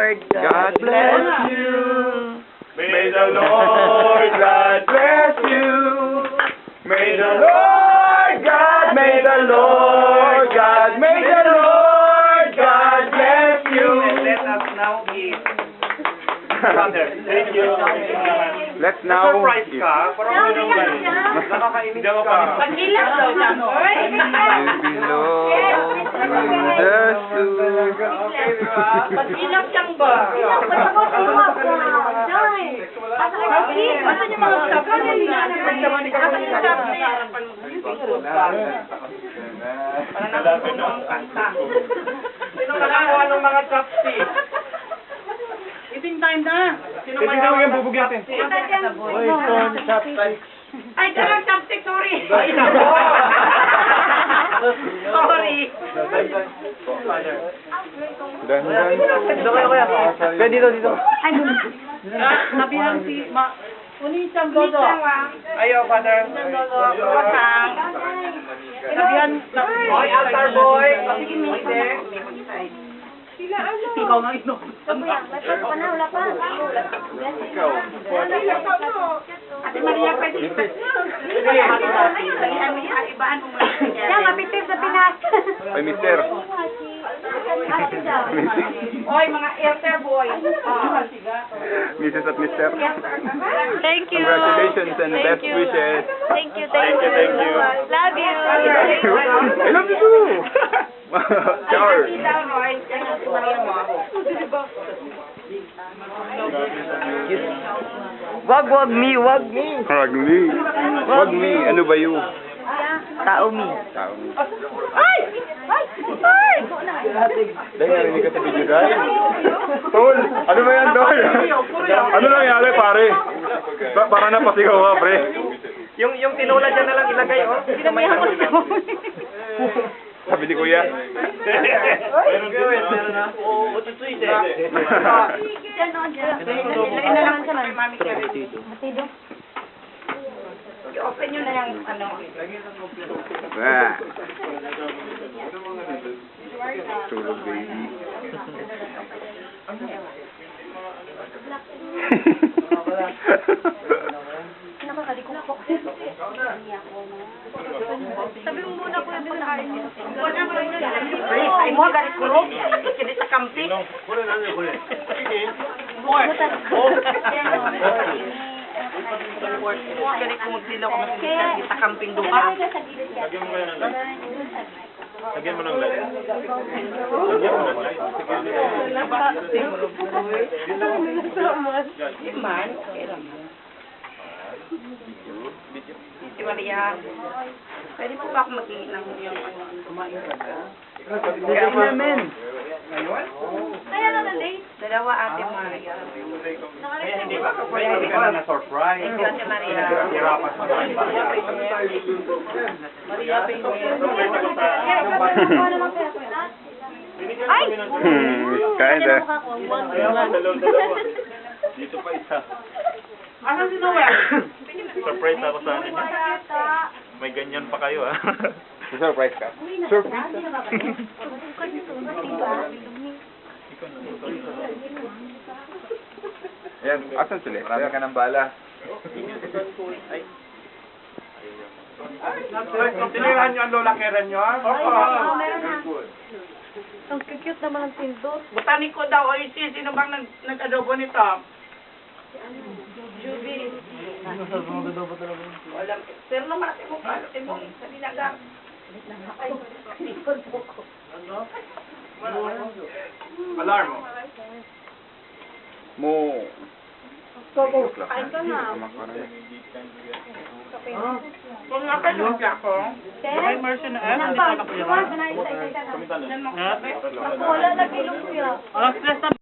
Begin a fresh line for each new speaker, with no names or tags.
Lord God bless you.
May the Lord God bless you. May the Lord God, may the Lord God, may the Lord God bless you.
Let us now eat. Father, thank you.
Let's now
Surprise
eat.
ka. Parang ano naman. Nakakainis ka.
Pag-ilang daw niya. Oy! Pag-ilang siyang ba? Ano yung mga sabi?
Sino nakakuha ng mga chopsticks?
Eating time na.
Sino may hawak yung bubog natin?
Ay, darang chopstick, sorry.
Ay, nako.
Sorry.
Pwede dito.
Nabihan si Unisang Dodo.
Ayaw, Father.
Pasang. Nabihan.
Boy, altar boy. Hindi.
Ikaw na inom. Ate Maria, pwede. Ibaan mo muna. Yan, mapitir sa Pinas.
Ay, mister.
Oy, mga airter boy.
Mrs. at Mister.
Thank you.
Congratulations and best wishes.
Thank you, thank you. Love you.
I love you too. Char.
Wag me, wag me.
Ragli. Wag me. Ano ba yun?
Tao me.
Tao.
Ay! Ay!
Dahil narinig ka sa video dahil. Tol! Ano ba yan, Tol? Ano nangyari, pare? Para na pasigaw ka, pre.
Yung tinola dyan na lang ilagay, oh.
Sinamihan mo siya.
Sabi ni Kuya.
Meron gawin, meron na. Oo, matutuit eh.
Ilagay na lang sa mami ko. I-open nyo na yung ano.
Ah. Tulog, baby.
Sabi mo muna ko yung pinakain niyo. Wala ko yun. Ay mo, galit ko rin. Kini sa kampi. Galit ko magsilaw ko sa kamping doon.
Lagyan mo ng light.
Man, si Maria, pwede po ba ako mag-iit ng yung kumain ka?
Kain namin.
Kaya na date? Dalawa ate Maria.
Kaya hindi ba? Kaya hindi ka na na-surprise.
Thank you, Ate Maria.
Hirapan mo na.
Maria Pingin.
Ay!
Kain na.
Dito pa isa.
Asan si Noel?
Surprise ako sa akin. May ganyan pa kayo, ah.
Surprise ka. Surprise. Yan, asan sila? Marami ka ng bala.
Tinirahan niyo ang lola Karen niyo, ah?
Ang cute naman ang tindot.
Botaniko daw, o sino bang nag-adobo nito? Juby. Wala. Pero naman natin mo palo. Sa dinagang.
Alarm mo.
Mo.
Kain ka na. Kung nga pa yung ako.
May
immersion na ano? Wala na bilong kuya.
Wala na bilog kuya.